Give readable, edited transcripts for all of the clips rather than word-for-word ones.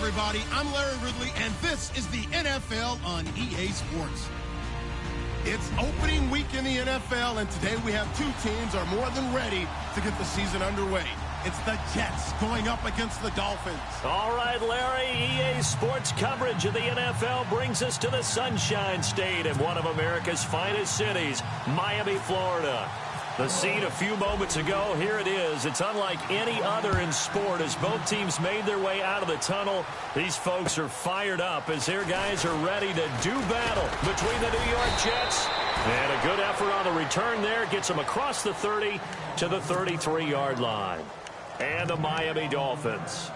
everybody. I'm Larry Ridley, and this is the NFL on EA Sports. It's opening week in the NFL, and today we have two teams are more than ready to get the season underway. It's the Jets going up against the Dolphins. All right, Larry, EA Sports coverage of the NFL brings us to the Sunshine State in one of America's finest cities, Miami, Florida. The scene a few moments ago, here it is. It's unlike any other in sport as both teams made their way out of the tunnel. These folks are fired up as their guys are ready to do battle between the New York Jets. And a good effort on the return there gets them across the 30 to the 33-yard line. And the Miami Dolphins.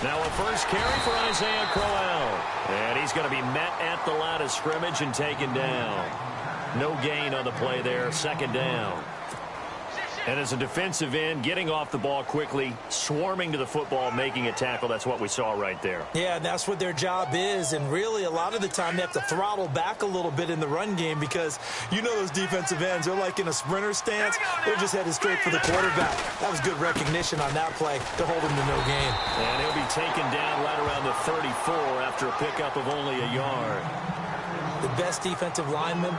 Now a first carry for Isaiah Crowell. And he's going to be met at the line of scrimmage and taken down. No gain on the play there, second down. And as a defensive end, getting off the ball quickly, swarming to the football, making a tackle, that's what we saw right there. Yeah, and that's what their job is. And really, a lot of the time, they have to throttle back a little bit in the run game because you know those defensive ends, they're like in a sprinter stance. They're just headed straight for the quarterback. That was good recognition on that play to hold him to no gain. And he'll be taken down right around the 34 after a pickup of only a yard. The best defensive linemen,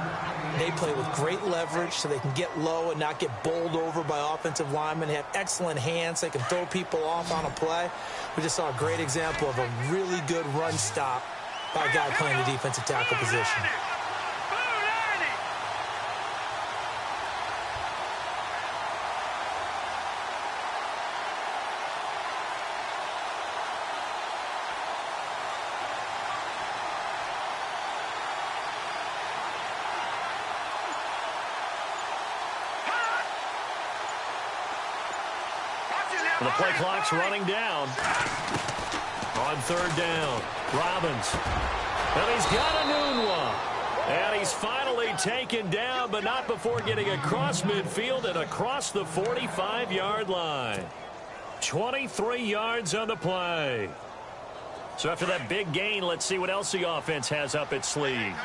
they play with great leverage so they can get low and not get bowled over by offensive linemen. They have excellent hands. They can throw people off on a play. We just saw a great example of a really good run stop by a guy playing the defensive tackle position. The play clock's running down. On third down, Robbins. And he's got a noon one. And he's finally taken down, but not before getting across midfield and across the 45-yard line. 23 yards on the play. So after that big gain, let's see what else the offense has up its sleeve.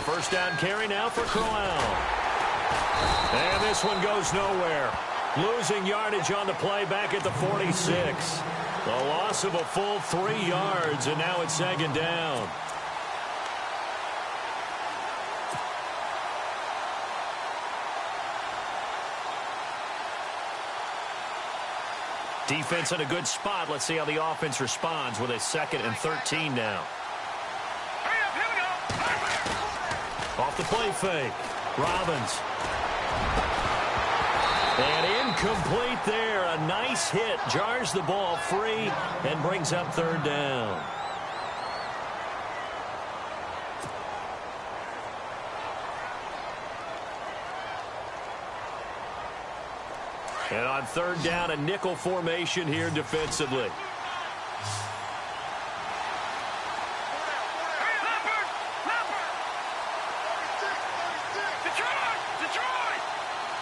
First down carry now for Crowell. And this one goes nowhere. Losing yardage on the play back at the 46. The loss of a full 3 yards, and now it's second down. Defense in a good spot. Let's see how the offense responds with a 2nd and 13 now. Off the play fake. Robbins. And incomplete there. A nice hit. Jars the ball free and brings up third down. And on third down, a nickel formation here defensively.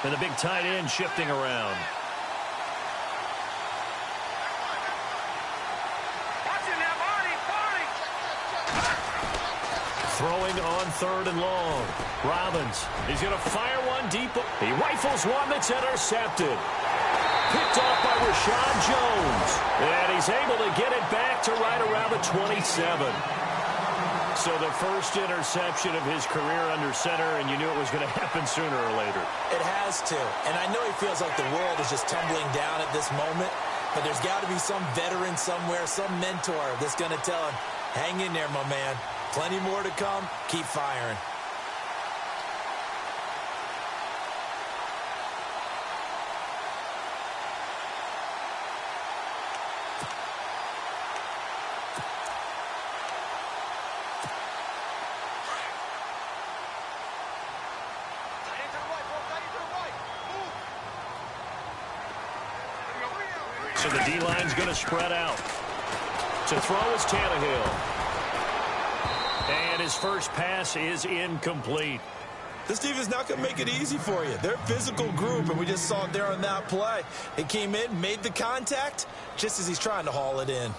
And the big tight end shifting around. Throwing on third and long. Robbins. He's going to fire one deep. He rifles one that's intercepted. Picked off by Rashad Jones. And he's able to get it back to right around the 27. So the first interception of his career under center, and you knew it was going to happen sooner or later. It has to. And I know he feels like the world is just tumbling down at this moment, but there's got to be some veteran somewhere, some mentor that's going to tell him, hang in there, my man. Plenty more to come. Keep firing. So the D-line's going to spread out. To throw is Tannehill. And his first pass is incomplete. This defense is not going to make it easy for you. They're a physical group, and we just saw it there on that play. It came in, made the contact, just as he's trying to haul it in.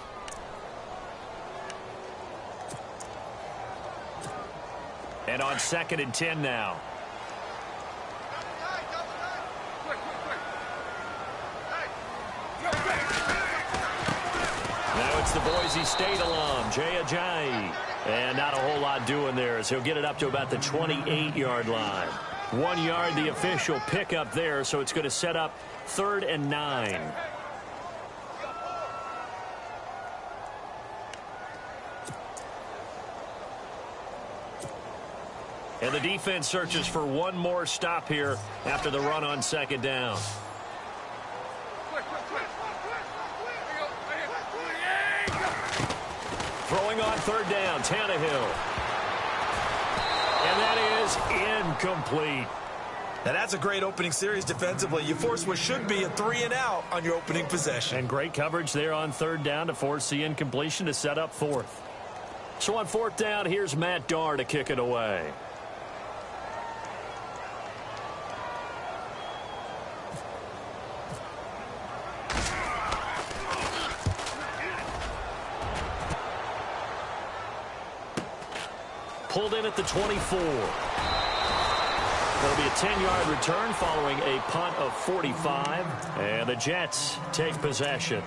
And on 2nd and 10 now. Now it's the Boise State alum, Jay Ajayi. And not a whole lot doing there as he'll get it up to about the 28-yard line. 1 yard, the official pickup there, so it's going to set up 3rd and 9. And the defense searches for one more stop here after the run on 2nd down. Throwing on 3rd down, Tannehill. And that is incomplete. Now that's a great opening series defensively. You force what should be a 3-and-out on your opening possession. And great coverage there on 3rd down to force the incompletion to set up 4th. So on 4th down, here's Matt Darr to kick it away. Pulled in at the 24. That'll be a 10-yard return following a punt of 45. And the Jets take possession.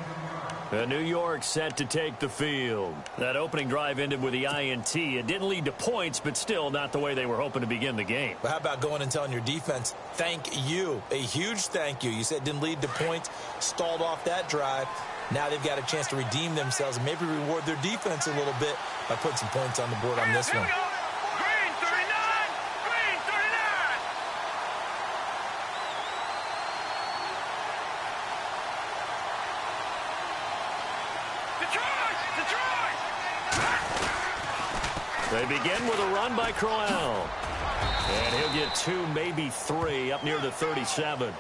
New York set to take the field. That opening drive ended with the INT. It didn't lead to points, but still not the way they were hoping to begin the game. But how about going and telling your defense, thank you, a huge thank you. You said it didn't lead to points, stalled off that drive. Now they've got a chance to redeem themselves and maybe reward their defense a little bit by putting some points on the board on this one. They begin with a run by Crowell. And he'll get 2, maybe 3, up near the 37.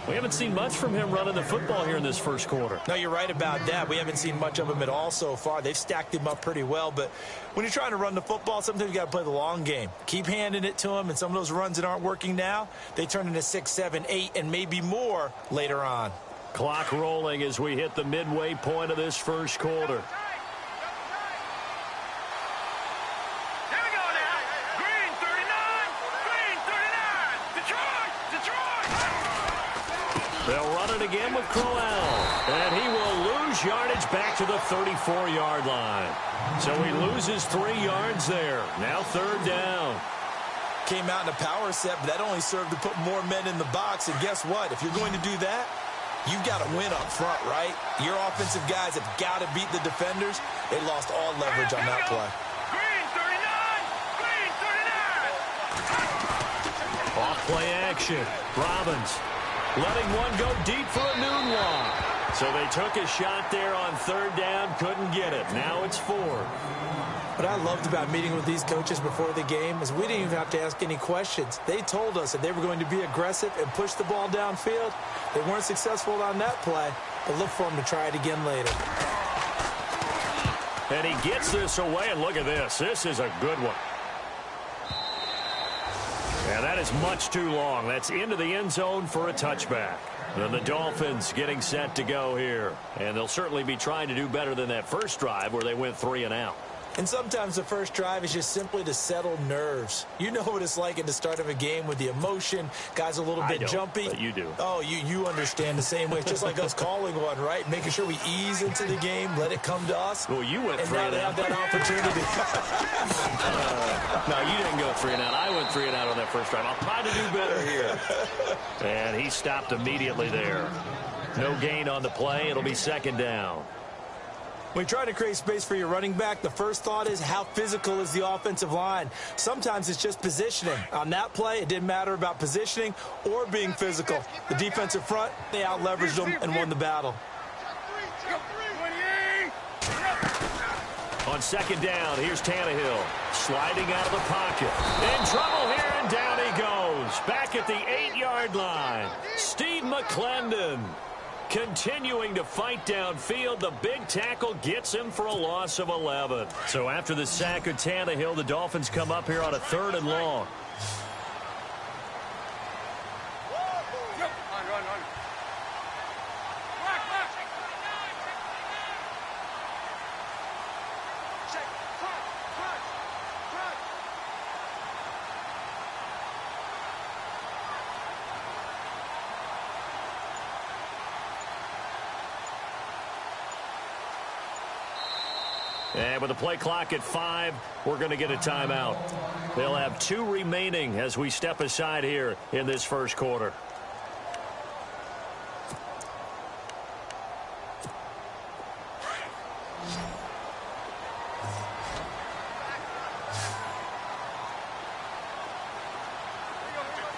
We haven't seen much from him running the football here in this first quarter. No, you're right about that. We haven't seen much of him at all so far. They've stacked him up pretty well. But when you're trying to run the football, sometimes you got to play the long game. Keep handing it to him, and some of those runs that aren't working now, they turn into 6, 7, 8, and maybe more later on. Clock rolling as we hit the midway point of this first quarter. They'll run it again with Crowell. And he will lose yardage back to the 34-yard line. So he loses 3 yards there. Now 3rd down. Came out in a power set, but that only served to put more men in the box. And guess what? If you're going to do that, you've got to win up front, right? Your offensive guys have got to beat the defenders. They lost all leverage on that play. Off play action. Robbins letting one go deep for a noon walk. So they took a shot there on 3rd down, couldn't get it. Now it's 4. What I loved about meeting with these coaches before the game is we didn't even have to ask any questions. They told us that they were going to be aggressive and push the ball downfield. They weren't successful on that play, but look for them to try it again later. And he gets this away, and look at this. This is a good one. And that is much too long. That's into the end zone for a touchback. And the Dolphins getting set to go here. And they'll certainly be trying to do better than that first drive where they went 3 and out. And sometimes the first drive is just simply to settle nerves. You know what it's like at the start of a game with the emotion. Guys a little bit jumpy. But you do. Oh, you understand the same way. It's just like us calling one, right? Making sure we ease into the game, let it come to us. Well, you went 3 and out. And now they have that opportunity. No, you didn't go 3 and out. I went 3 and out on that first drive. I'll try to do better here. And he stopped immediately there. No gain on the play. It'll be 2nd down. When you try to create space for your running back, the first thought is how physical is the offensive line. Sometimes it's just positioning. On that play, it didn't matter about positioning or being physical. The defensive front, they out-leveraged them and won the battle. On 2nd down, here's Tannehill sliding out of the pocket. In trouble here, and down he goes. Back at the 8-yard line, Steve McClendon. Continuing to fight downfield, the big tackle gets him for a loss of 11. So after the sack of Tannehill, the Dolphins come up here on a 3rd and long. And with the play clock at 5, we're going to get a timeout. They'll have 2 remaining as we step aside here in this first quarter.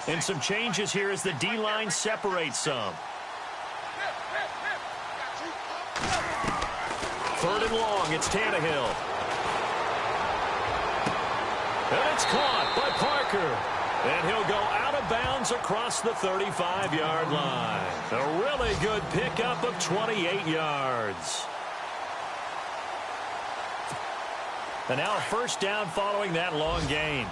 And some changes here as the D-line separates some. 3rd and long, it's Tannehill. And it's caught by Parker. And he'll go out of bounds across the 35-yard line. A really good pickup of 28 yards. And now a first down following that long gain.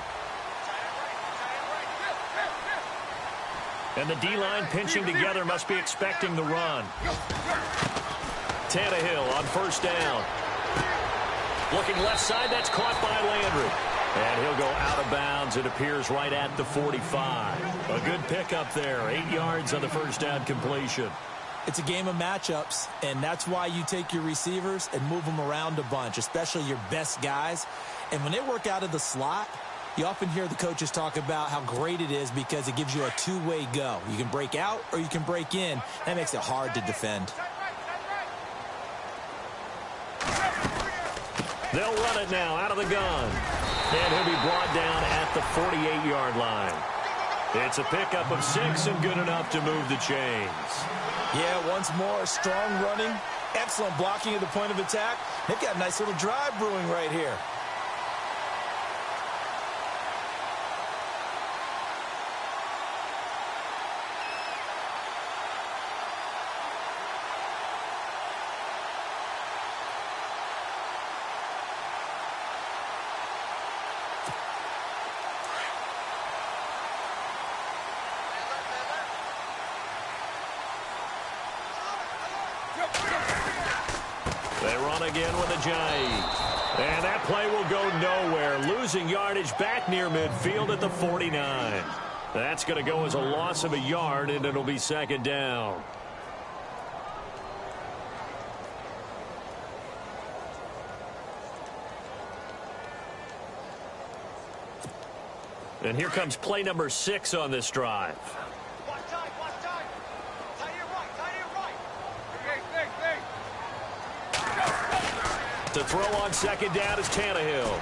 And the D-line pinching together must be expecting the run. Tannehill on first down. Looking left side, that's caught by Landry. And he'll go out of bounds. It appears right at the 45. A good pickup there. 8 yards on the first down completion. It's a game of matchups, and that's why you take your receivers and move them around a bunch, especially your best guys. And when they work out of the slot, you often hear the coaches talk about how great it is because it gives you a two-way go. You can break out or you can break in. That makes it hard to defend. They'll run it now out of the gun. And he'll be brought down at the 48-yard line. It's a pickup of 6 and good enough to move the chains. Yeah, once more, strong running, excellent blocking at the point of attack. They've got a nice little drive brewing right here. They run again with a jive. And that play will go nowhere. Losing yardage back near midfield at the 49. That's going to go as a loss of a yard, and it'll be second down. And here comes play number 6 on this drive. To throw on second down is Tannehill.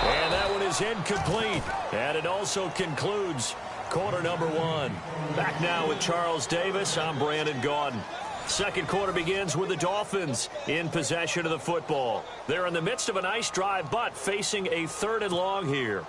And that one is incomplete. And it also concludes quarter number 1. Back now with Charles Davis. I'm Brandon Gaudin. Second quarter begins with the Dolphins in possession of the football. They're in the midst of a nice drive, but facing a 3rd and long here.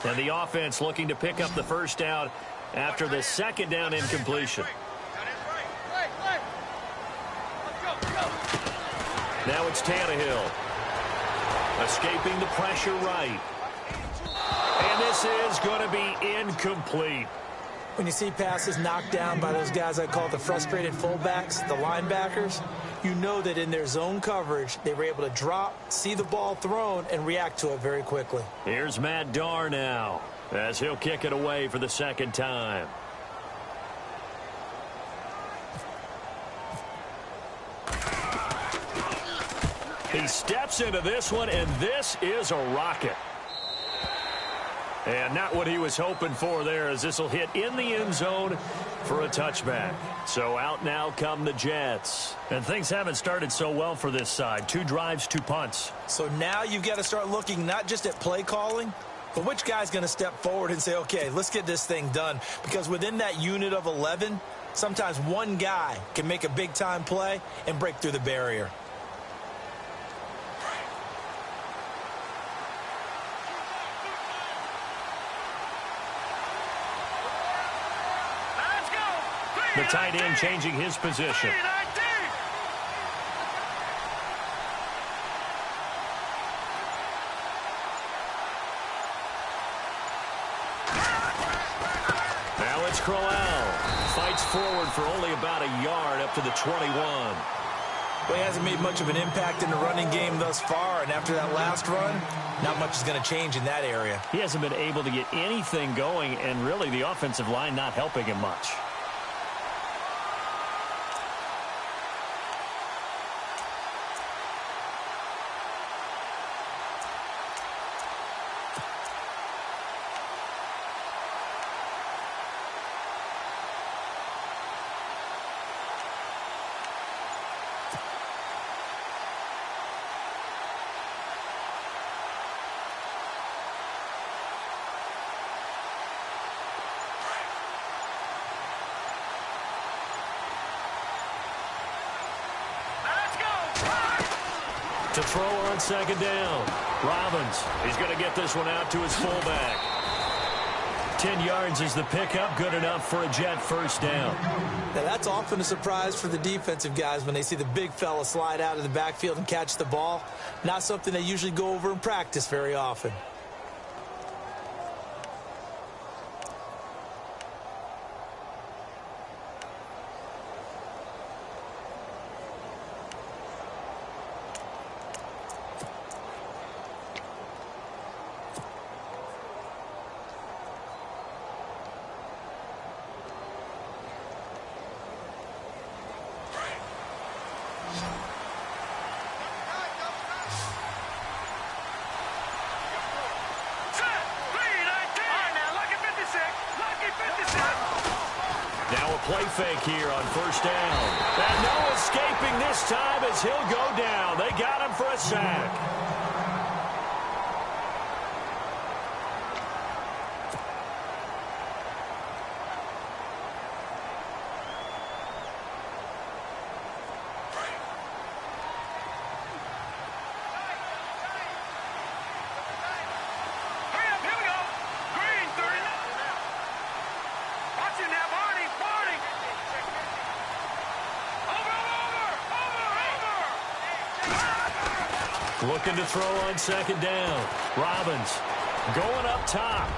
And the offense looking to pick up the first down after the second down incompletion. Now it's Tannehill. Escaping the pressure right. And this is going to be incomplete. When you see passes knocked down by those guys I call the frustrated fullbacks, the linebackers, you know that in their zone coverage, they were able to drop, see the ball thrown, and react to it very quickly. Here's Matt Darr now as he'll kick it away for the second time. He steps into this one, and this is a rocket. And not what he was hoping for there, as this will hit in the end zone for a touchback. So out now come the Jets. And things haven't started so well for this side. 2 drives, 2 punts. So now you've got to start looking not just at play calling, but which guy's going to step forward and say, okay, let's get this thing done. Because within that unit of 11, Sometimes one guy can make a big-time play and break through the barrier. The tight end changing his position. Now it's Crowell. Fights forward for only about a yard up to the 21. Well, he hasn't made much of an impact in the running game thus far, and after that last run, not much is going to change in that area. He hasn't been able to get anything going, and really the offensive line not helping him much. To throw on second down. Robbins, he's going to get this one out to his fullback. 10 yards is the pickup, good enough for a Jet first down. Now, that's often a surprise for the defensive guys when they see the big fella slide out of the backfield and catch the ball. Not something they usually go over in practice very often. Now a play fake here on first down. And no escaping this time as he'll go down. They got him for a sack. Looking to throw on second down. Robbins going up top.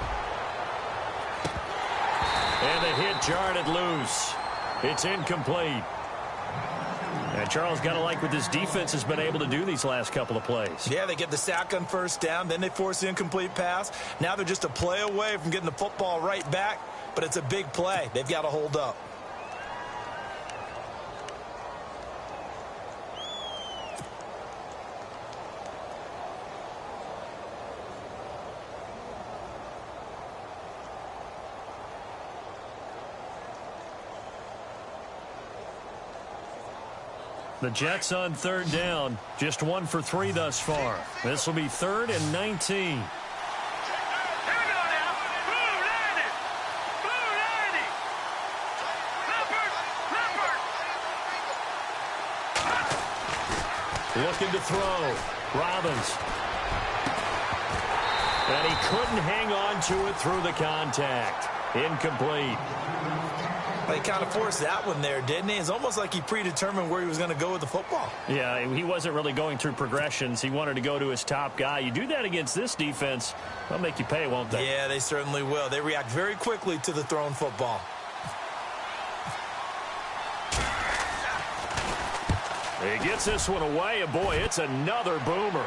And the hit jarred it loose. It's incomplete. And Charles, got to like what this defense has been able to do these last couple of plays. Yeah, they get the sack on first down, then they force the incomplete pass. Now they're just a play away from getting the football right back, but it's a big play. They've got to hold up. The Jets on third down. Just 1 for 3 thus far. This will be 3rd and 19. Looking to throw. Robbins. And he couldn't hang on to it through the contact. Incomplete. He kind of forced that one there, didn't he? It's almost like he predetermined where he was going to go with the football. Yeah, he wasn't really going through progressions. He wanted to go to his top guy. You do that against this defense, they'll make you pay, won't they? Yeah, they certainly will. They react very quickly to the thrown football. He gets this one away, and boy, it's another boomer.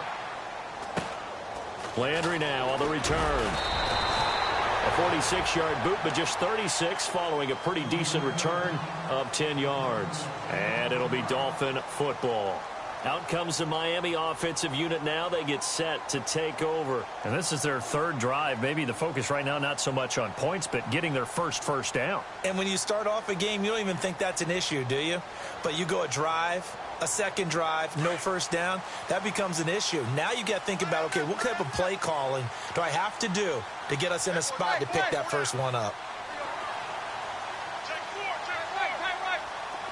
Landry now on the return. A 46-yard boot, but just 36 following a pretty decent return of 10 yards. And it'll be Dolphin football. Out comes the Miami offensive unit now. They get set to take over. And this is their 3rd drive. Maybe the focus right now not so much on points, but getting their first down. And when you start off a game, you don't even think that's an issue, do you? But you go a drive, a second drive, no first down, that becomes an issue. Now you got to think about, okay, what type of play calling do I have to do to get us in a spot to pick that first one up?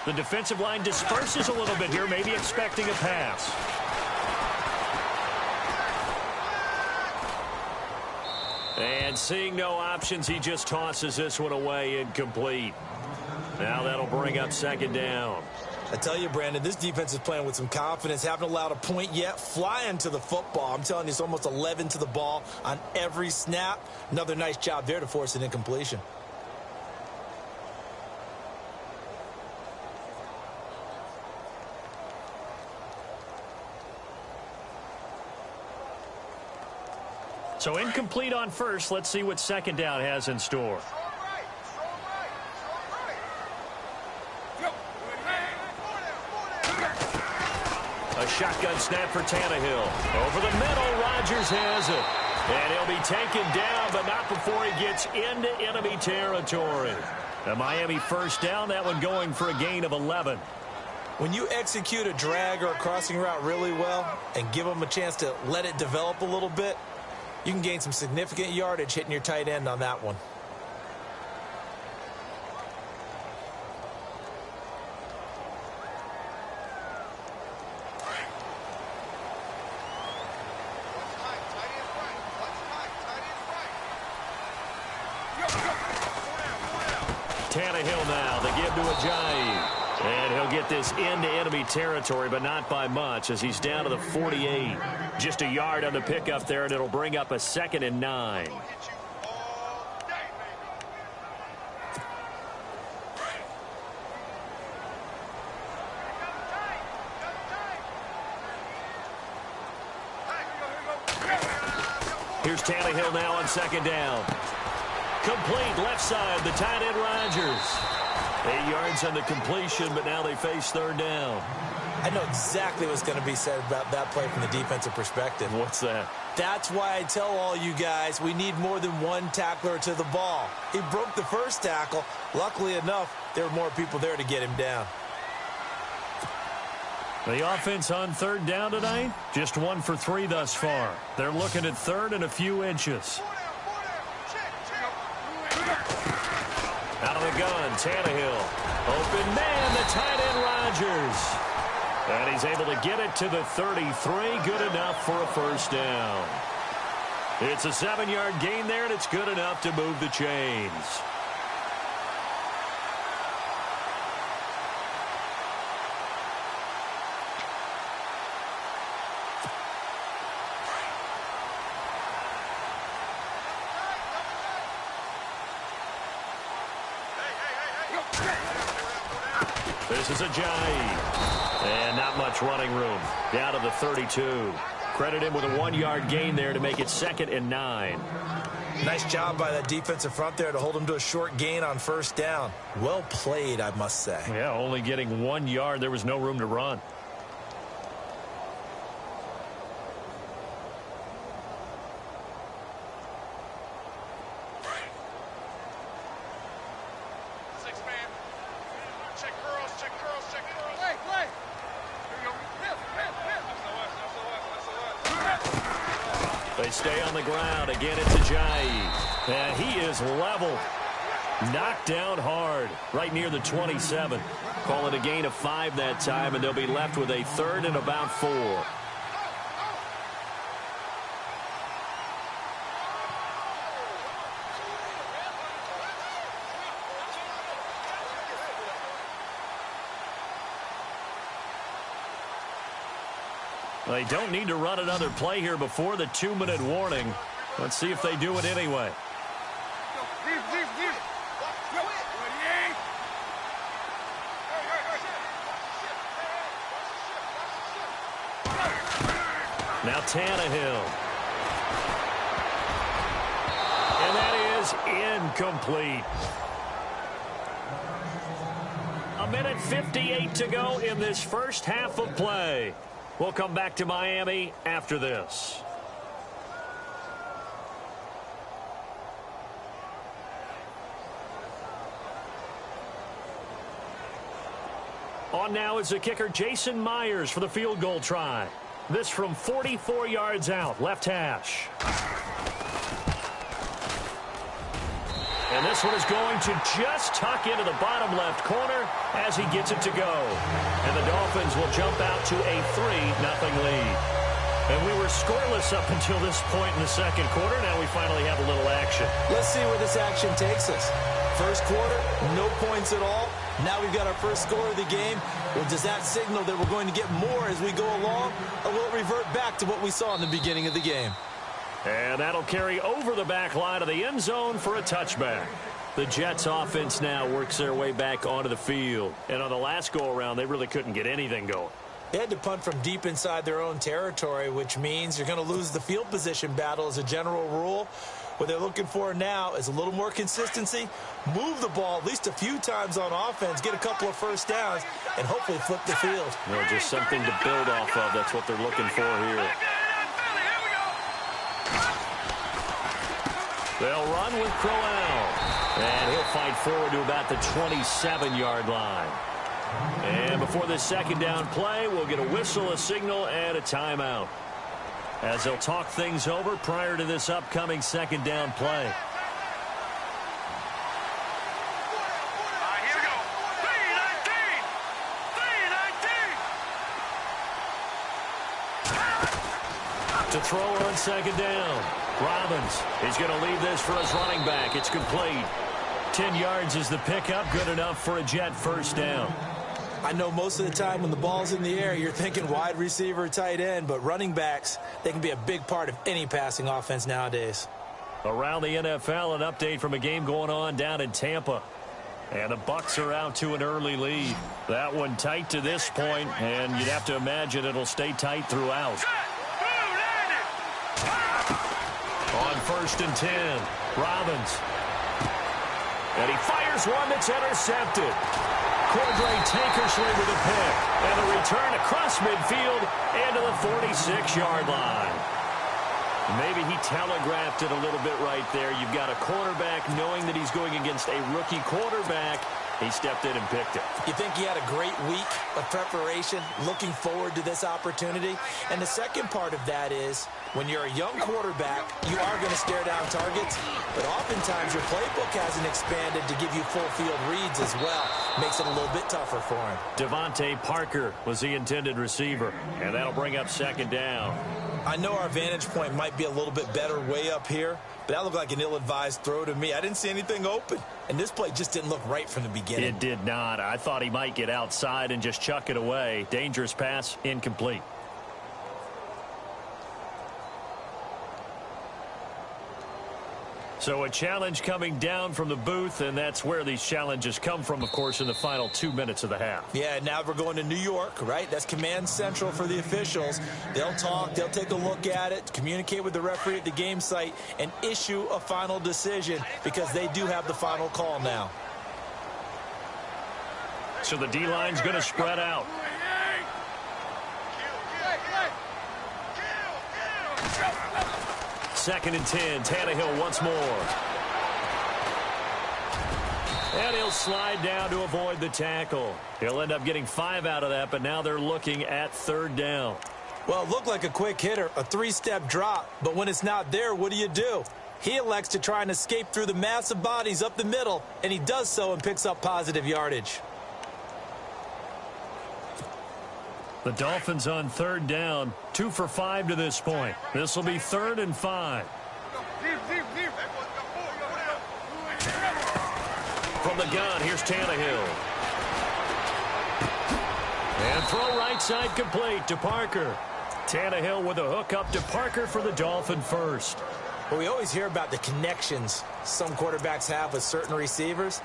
The defensive line disperses a little bit here, maybe expecting a pass. And seeing no options, he just tosses this one away, incomplete. Now that'll bring up second down. I tell you, Brandon, this defense is playing with some confidence. Haven't allowed a point yet. Flying to the football. I'm telling you, it's almost 11 to the ball on every snap. Another nice job there to force an incompletion. So incomplete on first. Let's see what second down has in store. A shotgun snap for Tannehill. Over the middle, Rodgers has it. And he'll be taken down, but not before he gets into enemy territory. A Miami first down, that one going for a gain of 11. When you execute a drag or a crossing route really well and give them a chance to let it develop a little bit, you can gain some significant yardage hitting your tight end on that one. Tannehill now, they give to Ajayi. And he'll get this into enemy territory, but not by much as he's down to the 48. Just a yard on the pickup there, and it'll bring up a 2nd and 9. Here's Tannehill now on second down. Complete left side, the tight end Rodgers. 8 yards on the completion, but now they face third down. I know exactly what's going to be said about that play from the defensive perspective. What's that? That's why I tell all you guys we need more than one tackler to the ball. He broke the first tackle. Luckily enough, there were more people there to get him down. The offense on third down tonight, just 1 for 3 thus far. They're looking at third and a few inches. Out of the gun, Tannehill. Open man, the tight end Rodgers. And he's able to get it to the 33. Good enough for a first down. It's a 7-yard gain there, and it's good enough to move the chains. This is Ajayi. And not much running room. Down to the 32. Credit him with a 1-yard gain there to make it 2nd and 9. Nice job by that defensive front there to hold him to a short gain on first down. Well played, I must say. Yeah, only getting 1 yard. There was no room to run. They stay on the ground. Again, it's Ajayi. And he is leveled. Knocked down hard. Right near the 27. Call it a gain of 5 that time, and they'll be left with a 3rd and about 4. They don't need to run another play here before the 2-minute warning. Let's see if they do it anyway. Now Tannehill. And that is incomplete. 1:58 to go in this first half of play. We'll come back to Miami after this. On now is the kicker Jason Myers for the field goal try. This from 44 yards out, left hash. And this one is going to just tuck into the bottom left corner as he gets it to go. And the Dolphins will jump out to a 3-0 lead. And we were scoreless up until this point in the second quarter. Now we finally have a little action. Let's see where this action takes us. First quarter, no points at all. Now we've got our first score of the game. Well, does that signal that we're going to get more as we go along, or will it revert back to what we saw in the beginning of the game? And that'll carry over the back line of the end zone for a touchback. The Jets offense now works their way back onto the field. And on the last go-around, they really couldn't get anything going. They had to punt from deep inside their own territory, which means you're going to lose the field position battle as a general rule. What they're looking for now is a little more consistency, move the ball at least a few times on offense, get a couple of first downs, and hopefully flip the field. Well, just something to build off of. That's what they're looking for here. They'll run with Crowell. And he'll fight forward to about the 27-yard line. And before this second down play, we'll get a whistle, a signal, and a timeout, as they'll talk things over prior to this upcoming second down play. Here we go. 3-19. To throw on second down. Robbins, he's going to leave this for his running back. It's complete. 10 yards is the pickup, good enough for a Jet first down. I know most of the time when the ball's in the air, you're thinking wide receiver, tight end, but running backs, they can be a big part of any passing offense nowadays. Around the NFL, an update from a game going on down in Tampa. And the Bucs are out to an early lead. That one tight to this point, and you'd have to imagine it'll stay tight throughout. On 1st and 10, Robbins. And he fires one that's intercepted. Cordray Tankersley with a pick. And a return across midfield and to the 46-yard line. Maybe he telegraphed it a little bit right there. You've got a quarterback knowing that he's going against a rookie quarterback. He stepped in and picked it. You think he had a great week of preparation, looking forward to this opportunity? And the second part of that is, when you're a young quarterback, you are going to stare down targets, but oftentimes your playbook hasn't expanded to give you full field reads as well. Makes it a little bit tougher for him. Devontae Parker was the intended receiver, and that'll bring up second down. I know our vantage point might be a little bit better way up here, but that looked like an ill-advised throw to me. I didn't see anything open, and this play just didn't look right from the beginning. It did not. I thought he might get outside and just chuck it away. Dangerous pass, incomplete. So a challenge coming down from the booth, and that's where these challenges come from, of course, in the final 2 minutes of the half. Yeah, now we're going to New York, right? That's command central for the officials. They'll talk, they'll take a look at it, communicate with the referee at the game site, and issue a final decision because they do have the final call now. So the D-line's going to spread out. Second and 10, Tannehill once more. And he'll slide down to avoid the tackle. He'll end up getting 5 out of that, but now they're looking at third down. Well, it looked like a quick hitter, a 3-step drop, but when it's not there, what do? He elects to try and escape through the massive bodies up the middle, and he does so and picks up positive yardage. The Dolphins on third down, 2 for 5 to this point. This will be 3rd and 5. From the gun, here's Tannehill. And throw right side complete to Parker. Tannehill with a hook up to Parker for the Dolphin first. Well, we always hear about the connections some quarterbacks have with certain receivers.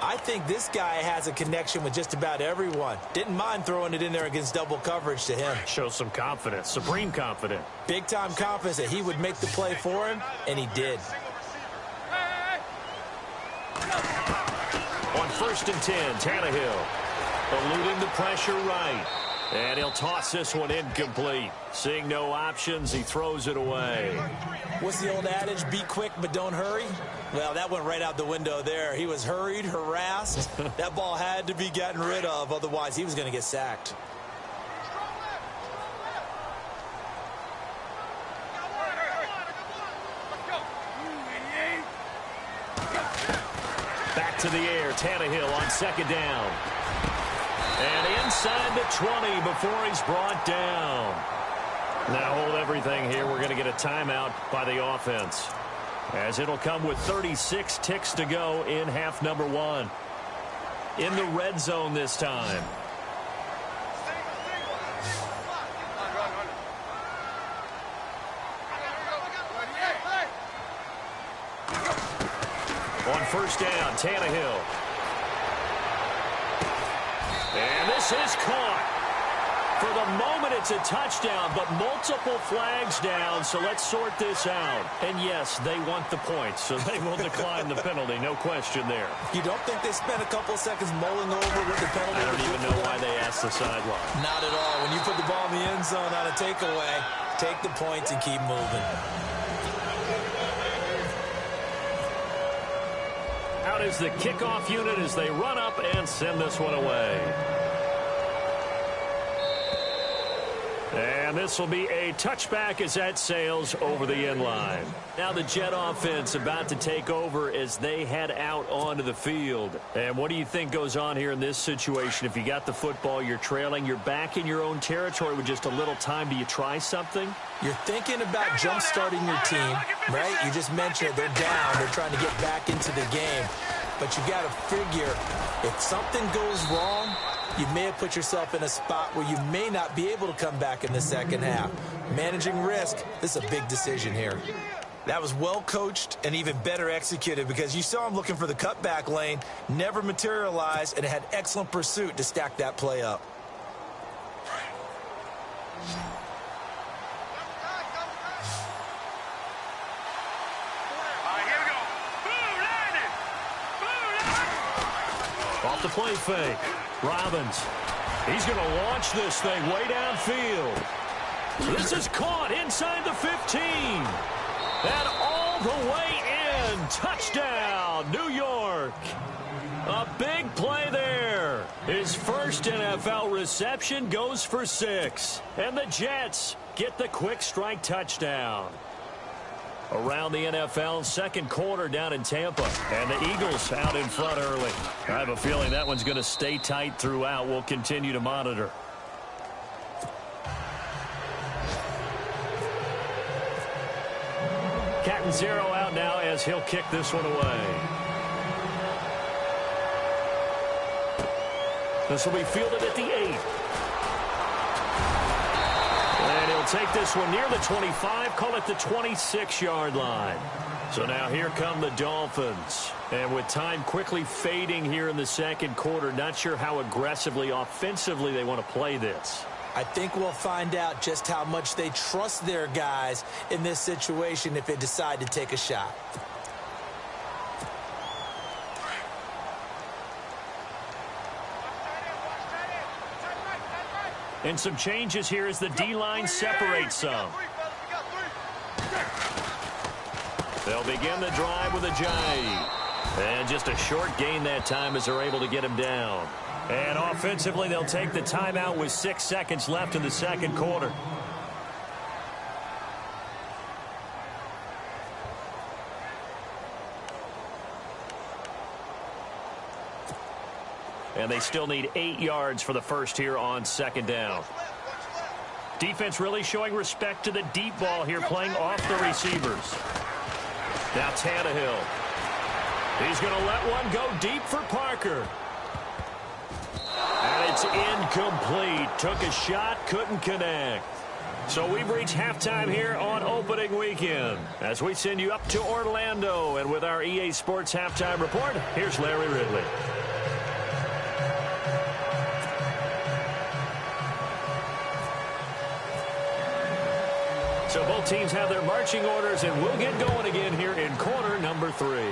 I think this guy has a connection with just about everyone. Didn't mind throwing it in there against double coverage to him. Shows some confidence, supreme confidence. Big-time confidence that he would make the play for him, and he did. On 1st and 10, Tannehill eluding the pressure right. And he'll toss this one incomplete. Seeing no options, he throws it away. What's the old adage? Be quick, but don't hurry? Well, that went right out the window there. He was hurried, harassed. That ball had to be gotten rid of, otherwise he was going to get sacked. to the air. Tannehill on second down. And inside the 20 before he's brought down. Now hold everything here. We're going to get a timeout by the offense, as it'll come with 36 ticks to go in half number one. In the red zone this time. On first down, Tannehill. And this is caught. For the moment, it's a touchdown, but multiple flags down, so let's sort this out. And yes, they want the points, so they will decline the penalty, no question there. You don't think they spent a couple of seconds mulling over what the penalty? I don't even know why they asked the sideline. Not at all. When you put the ball in the end zone on a takeaway, take the points and keep moving. Out is the kickoff unit as they run up and send this one away. And this will be a touchback as that sails over the end line. Now the Jet offense about to take over as they head out onto the field. And what do you think goes on here in this situation? If you got the football, you're trailing, you're back in your own territory with just a little time. Do you try something? You're thinking about jump-starting your team, right? You just mentioned it. They're down. They're trying to get back into the game. But you got to figure, if something goes wrong, you may have put yourself in a spot where you may not be able to come back in the second half. Managing risk, this is a big decision here. That was well coached and even better executed, because you saw him looking for the cutback lane, never materialized, and had excellent pursuit to stack that play up. Off the play fake. Robbins. He's going to launch this thing way downfield. This is caught inside the 15. And all the way in. Touchdown, New York. A big play there. His first NFL reception goes for 6. And the Jets get the quick strike touchdown. Around the NFL, second quarter down in Tampa. And the Eagles out in front early. I have a feeling that one's going to stay tight throughout. We'll continue to monitor. Captain Zero out now as he'll kick this one away. This will be fielded at the 8. And he'll take this one near the 25, call it the 26-yard line. So now here come the Dolphins. And with time quickly fading here in the second quarter, not sure how aggressively, offensively they want to play this. I think we'll find out just how much they trust their guys in this situation if they decide to take a shot. And some changes here as the D-line separates some. They'll begin the drive with a Ajayi. And just a short gain that time as they're able to get him down. And offensively, they'll take the timeout with 6 seconds left in the second quarter. And they still need 8 yards for the first here on second down. Defense really showing respect to the deep ball here, playing off the receivers. Now Tannehill. He's going to let one go deep for Parker. And it's incomplete. Took a shot, couldn't connect. So we've reached halftime here on opening weekend. As we send you up to Orlando, and with our EA Sports halftime report, here's Larry Ridley. So both teams have their marching orders, and we'll get going again here in quarter number 3.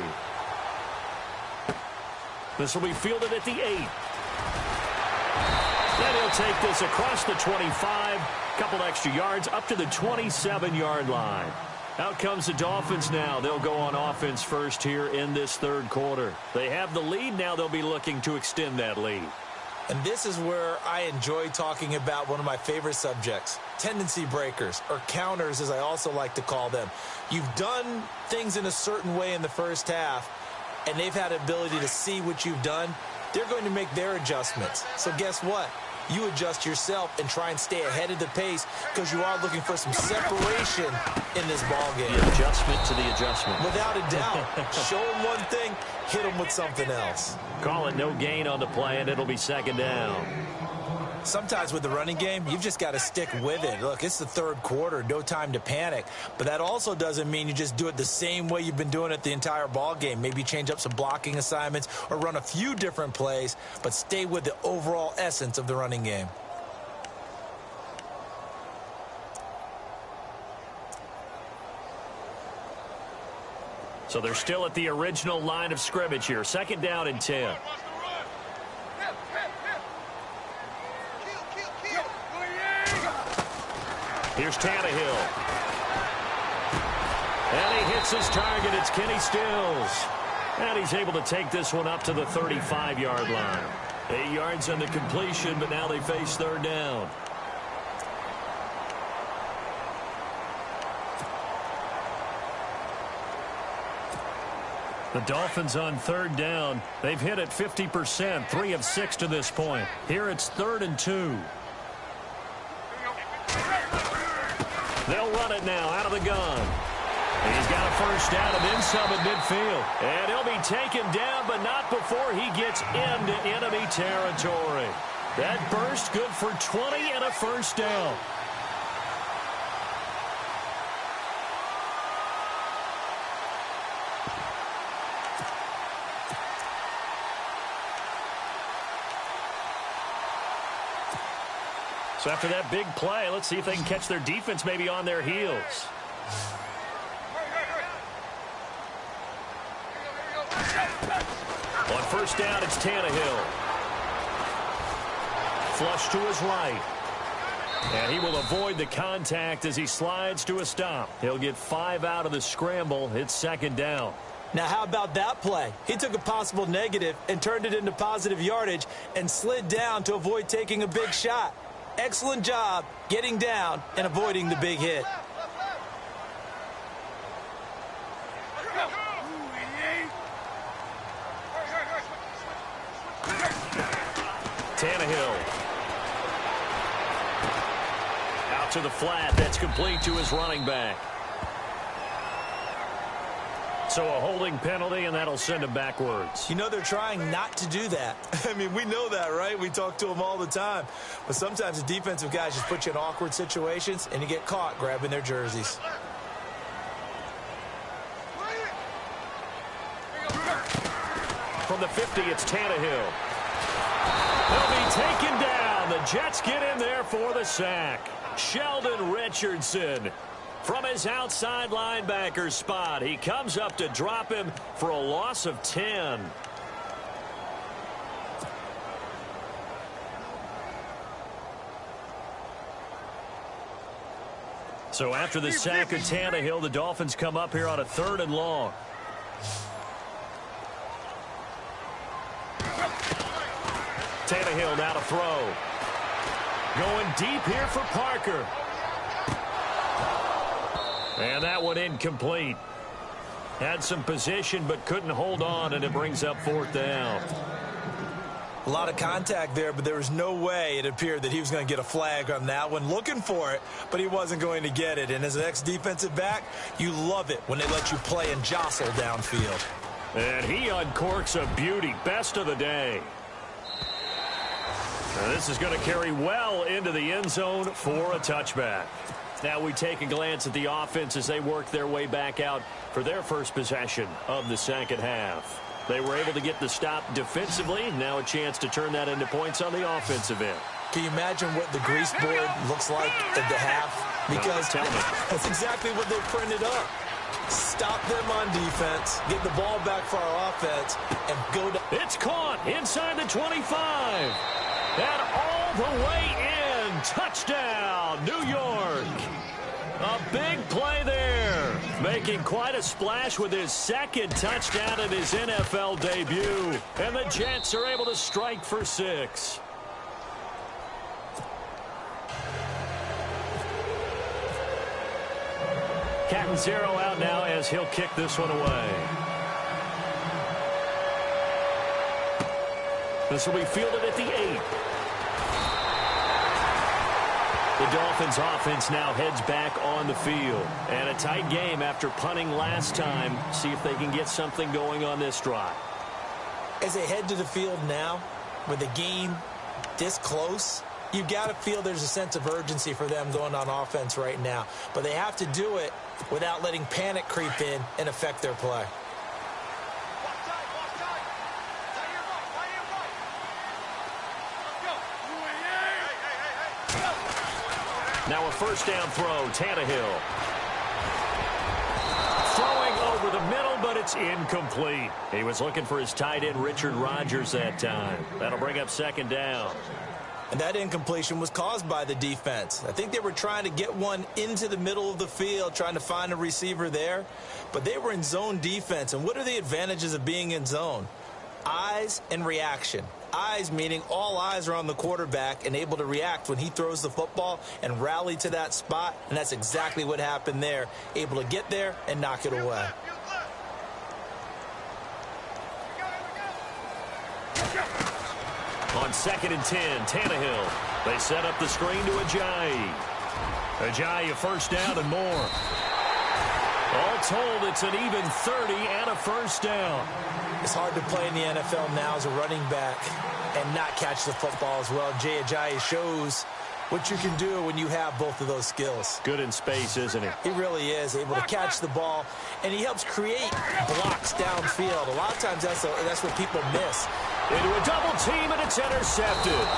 This will be fielded at the 8. Then he'll take this across the 25, couple extra yards up to the 27-yard line. Out comes the Dolphins now. They'll go on offense first here in this third quarter. They have the lead now. They'll be looking to extend that lead. And this is where I enjoy talking about one of my favorite subjects, tendency breakers, or counters as I also like to call them. You've done things in a certain way in the first half, and they've had the ability to see what you've done, they're going to make their adjustments. So guess what? You adjust yourself and try and stay ahead of the pace because you are looking for some separation in this ball game. The adjustment to the adjustment. Without a doubt. Show them one thing, hit them with something else. Call it no gain on the play, and it'll be second down. Sometimes with the running game, you've just got to stick with it. Look, it's the third quarter, no time to panic. But that also doesn't mean you just do it the same way you've been doing it the entire ball game. Maybe change up some blocking assignments or run a few different plays, but stay with the overall essence of the running game. So they're still at the original line of scrimmage here. Second down and 10. Here's Tannehill. And he hits his target. It's Kenny Stills. And he's able to take this one up to the 35-yard line. 8 yards on the completion, but now they face third down. The Dolphins on third down. They've hit it 50%, 3 of 6 to this point. Here it's 3rd and 2. They'll run it now out of the gun. He's got a first down and then some at midfield. And he'll be taken down, but not before he gets into enemy territory. That burst good for 20 and a first down. So after that big play, let's see if they can catch their defense maybe on their heels. On first down, it's Tannehill. Flush to his right. And he will avoid the contact as he slides to a stop. He'll get 5 out of the scramble. It's second down. Now, how about that play? He took a possible negative and turned it into positive yardage and slid down to avoid taking a big shot. Excellent job getting down and avoiding the big hit. Tannehill. Out to the flat. That's complete to his running back. So a holding penalty, and that'll send him backwards. You know, they're trying not to do that. I mean, we know that, right? We talk to them all the time. But sometimes the defensive guys just put you in awkward situations, and you get caught grabbing their jerseys. From the 50, it's Tannehill. He'll be taken down. The Jets get in there for the sack. Sheldon Richardson. From his outside linebacker spot, he comes up to drop him for a loss of 10. So after the sack of Tannehill, the Dolphins come up here on a 3rd and long. Tannehill now to throw. Going deep here for Parker. And that one incomplete. Had some position but couldn't hold on, and it brings up 4th down. A lot of contact there, but there was no way it appeared that he was going to get a flag on that one. Looking for it, but he wasn't going to get it. And as an ex-defensive back, you love it when they let you play and jostle downfield. And he uncorks a beauty. Best of the day. Now this is going to carry well into the end zone for a touchback. Now we take a glance at the offense as they work their way back out for their first possession of the second half. They were able to get the stop defensively. Now a chance to turn that into points on the offensive end. Can you imagine what the grease board looks like at the half? Because that's exactly what they printed up. Stop them on defense, get the ball back for our offense, and go to... It's caught inside the 25. And all the way in. Touchdown, New York. A big play there. Making quite a splash with his 2nd touchdown in his NFL debut. And the Jets are able to strike for 6. Catanzaro out now as he'll kick this one away. This will be fielded at the 8. The Dolphins offense now heads back on the field. And a tight game after punting last time. See if they can get something going on this drive. As they head to the field now, with the game this close, you've got to feel there's a sense of urgency for them going on offense right now. But they have to do it without letting panic creep in and affect their play. Now a first down throw, Tannehill. Throwing over the middle, but it's incomplete. He was looking for his tight end, Richard Rodgers, that time. That'll bring up second down. And that incompletion was caused by the defense. I think they were trying to get one into the middle of the field, trying to find a receiver there. But they were in zone defense. And what are the advantages of being in zone? Eyes and reaction. Eyes meaning all eyes are on the quarterback and able to react when he throws the football and rally to that spot. And that's exactly what happened there. Able to get there and knock it away. On 2nd and 10, Tannehill. They set up the screen to Ajayi. Ajayi a first down and more. All told, it's an even 30 and a first down. It's hard to play in the NFL now as a running back and not catch the football as well. Jay Ajayi shows what you can do when you have both of those skills. Good in space, isn't he? He really is able to catch the ball, and he helps create blocks downfield. A lot of times that's what people miss. Into a double team, and it's intercepted.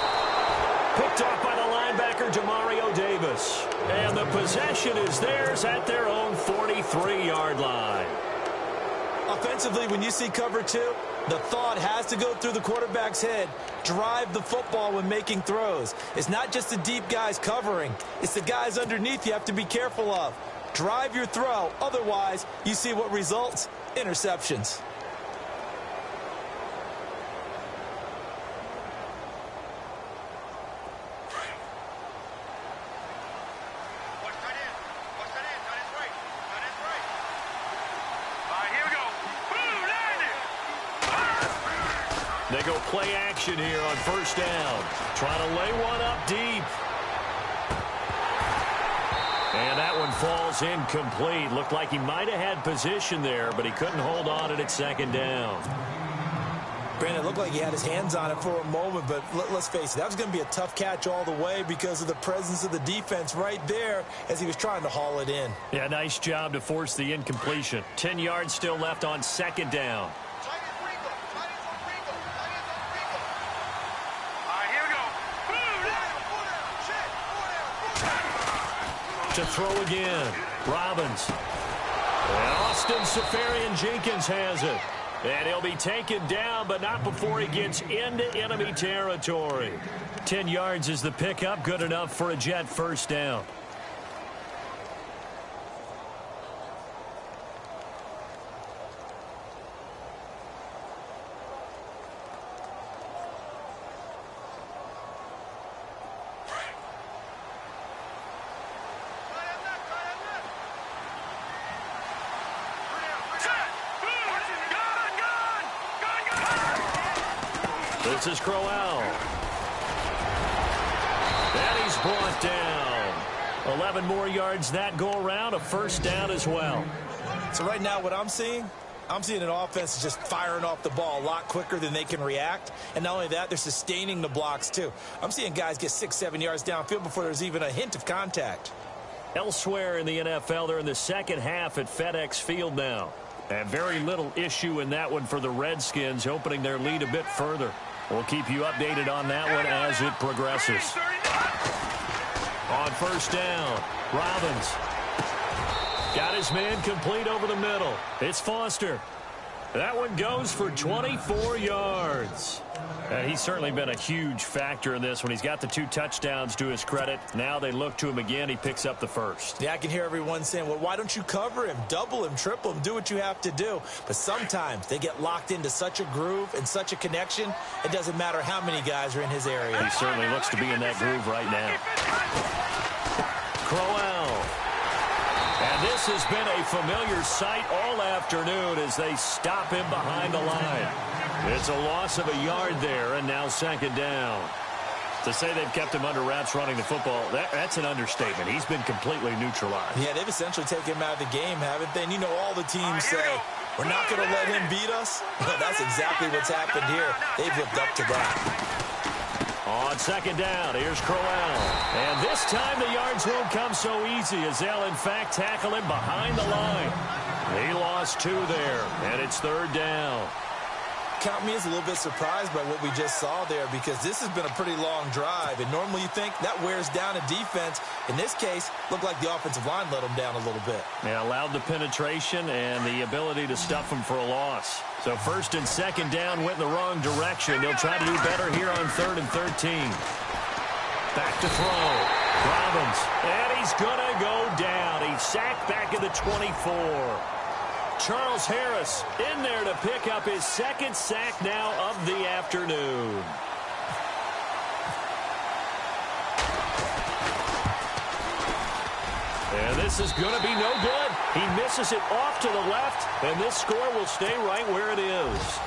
Picked off by the linebacker, Demario Davis. And the possession is theirs at their own 43-yard line. Offensively, when you see cover 2, the thought has to go through the quarterback's head. Drive the football when making throws. It's not just the deep guys covering. It's the guys underneath you have to be careful of. Drive your throw. Otherwise, you see what results? Interceptions. They go play action here on first down. Trying to lay one up deep. And that one falls incomplete. Looked like he might have had position there, but he couldn't hold on at second down. Brandon, it looked like he had his hands on it for a moment, but let's face it, that was going to be a tough catch all the way because of the presence of the defense right there as he was trying to haul it in. Yeah, nice job to force the incompletion. 10 yards still left on second down. To throw again. Robbins. And Austin Seferian-Jenkins has it. And he'll be taken down, but not before he gets into enemy territory. 10 yards is the pickup. Good enough for a Jet first down. This is Crowell. And he's brought down. 11 more yards that go around. A first down as well. So right now what I'm seeing an offense is just firing off the ball a lot quicker than they can react. And not only that, they're sustaining the blocks too. I'm seeing guys get 6-7 yards downfield before there's even a hint of contact. Elsewhere in the NFL, they're in the second half at FedEx Field now. And very little issue in that one for the Redskins, opening their lead a bit further. We'll keep you updated on that one as it progresses. On first down, Robbins. Got his man complete over the middle. It's Foster. That one goes for 24 yards. And he's certainly been a huge factor in this one. He's got the 2 touchdowns to his credit. Now they look to him again. He picks up the first. Yeah, I can hear everyone saying, well, why don't you cover him, double him, triple him, do what you have to do. But sometimes they get locked into such a groove and such a connection, it doesn't matter how many guys are in his area. He certainly looks to be in that groove right now. Crowell. And this has been a familiar sight all afternoon as they stop him behind the line. It's a loss of a yard there, and now second down. To say they've kept him under wraps running the football, that's an understatement. He's been completely neutralized. Yeah, they've essentially taken him out of the game, haven't they? And you know all the teams say, we're not going to let him beat us. Well, that's exactly what's happened here. They've lived up to that. On second down, here's Crowell. And this time the yards won't come so easy as they'll, in fact, tackle him behind the line. He lost 2 there, and it's third down. Count me as a little bit surprised by what we just saw there because this has been a pretty long drive, and normally you think that wears down a defense. In this case, looked like the offensive line let them down a little bit. Yeah, allowed the penetration and the ability to stuff them for a loss. So first and second down went in the wrong direction. They'll try to do better here on 3rd and 13. Back to throw. Robbins, and he's going to go down. He's sacked back at the 24. Charles Harris in there to pick up his second sack now of the afternoon. And this is going to be no good. He misses it off to the left, and this score will stay right where it is.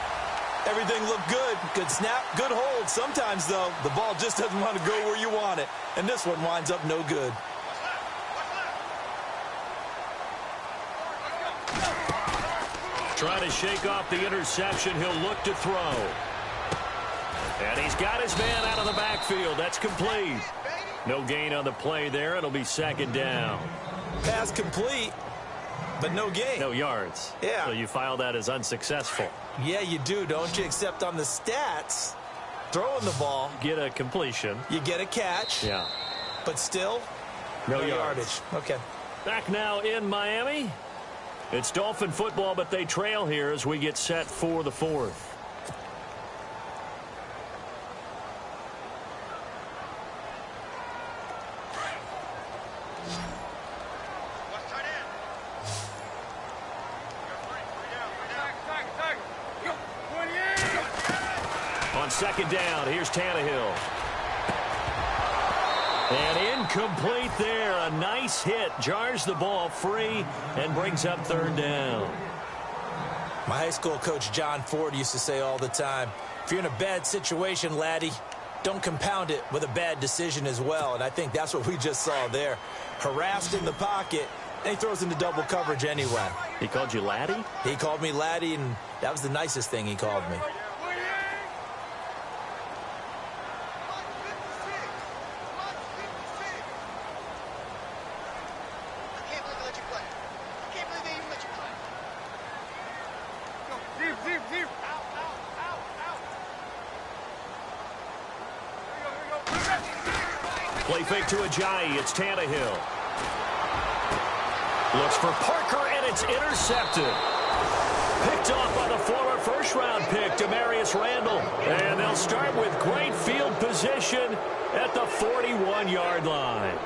Everything looked good. Good snap, good hold. Sometimes, though, the ball just doesn't want to go where you want it. And this one winds up no good. Trying to shake off the interception. He'll look to throw. And he's got his man out of the backfield. That's complete. No gain on the play there. It'll be second down. Pass complete, but no gain. No yards. Yeah. So you file that as unsuccessful. Yeah, you do, don't you? Except on the stats, throwing the ball. Get a completion. You get a catch. Yeah. But still, no yardage. Okay. Back now in Miami. It's Dolphin football, but they trail here as we get set for the 4th. On second down, here's Tannehill. And incomplete there. A nice hit. Jars the ball free and brings up third down. My high school coach, John Ford, used to say all the time, if you're in a bad situation, laddie, don't compound it with a bad decision as well. And I think that's what we just saw there. Harassed in the pocket, and he throws into double coverage anyway. He called you laddie? He called me laddie, and that was the nicest thing he called me. Play fake to Ajayi. It's Tannehill. Looks for Parker, and it's intercepted. Picked off by the former first-round pick, Demarius Randall. And they'll start with great field position at the 41-yard line.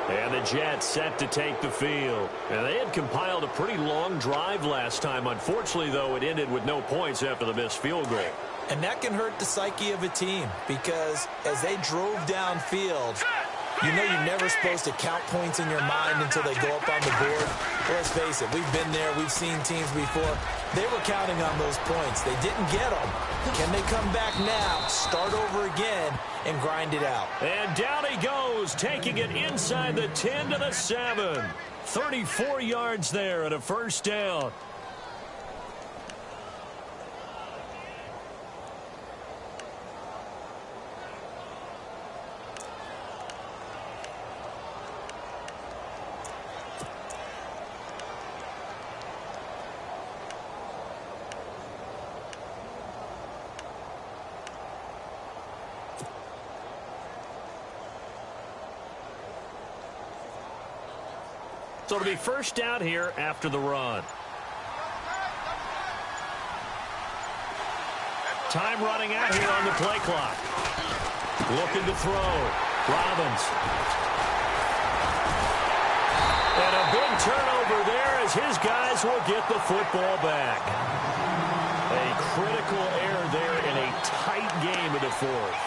And the Jets set to take the field. And they had compiled a pretty long drive last time. Unfortunately, though, it ended with no points after the missed field goal. And that can hurt the psyche of a team because as they drove downfield, you know you're never supposed to count points in your mind until they go up on the board. Well, let's face it, we've been there. We've seen teams before. They were counting on those points. They didn't get them. Can they come back now, start over again, and grind it out? And down he goes, taking it inside the 10 to the 7. 34 yards there and a first down. So it'll be first down here after the run. Time running out here on the play clock. Looking to throw. Robbins. And a big turnover there as his guys will get the football back. A critical error there in a tight game in the 4th.